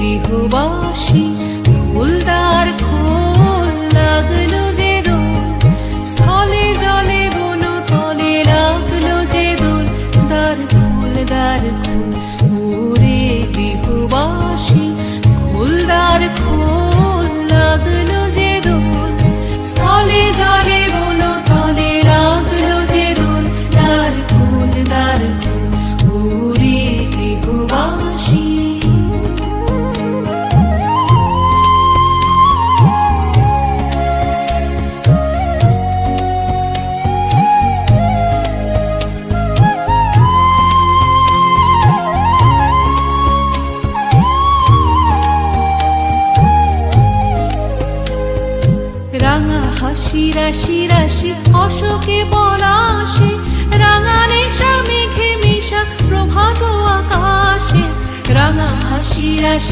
গৃহবাসী ফুলদার খোল লাগলো যে দোল স্থলে জলে বন তলে লাগলো যে দোল দ্বার খোল ওরে গৃহবাসী ফুলদার খোল লাগলো যে দোল স্থলে জলে বন তলে লাগলো যে দোল দ্বার খোল ওরে গৃহবাসী। রাঙা হাসি রাশি রাশি অশোকে পলাশে রাঙা নেশা মেঘে মিশা প্রভাত আকাশে রাঙা হাসি রাশি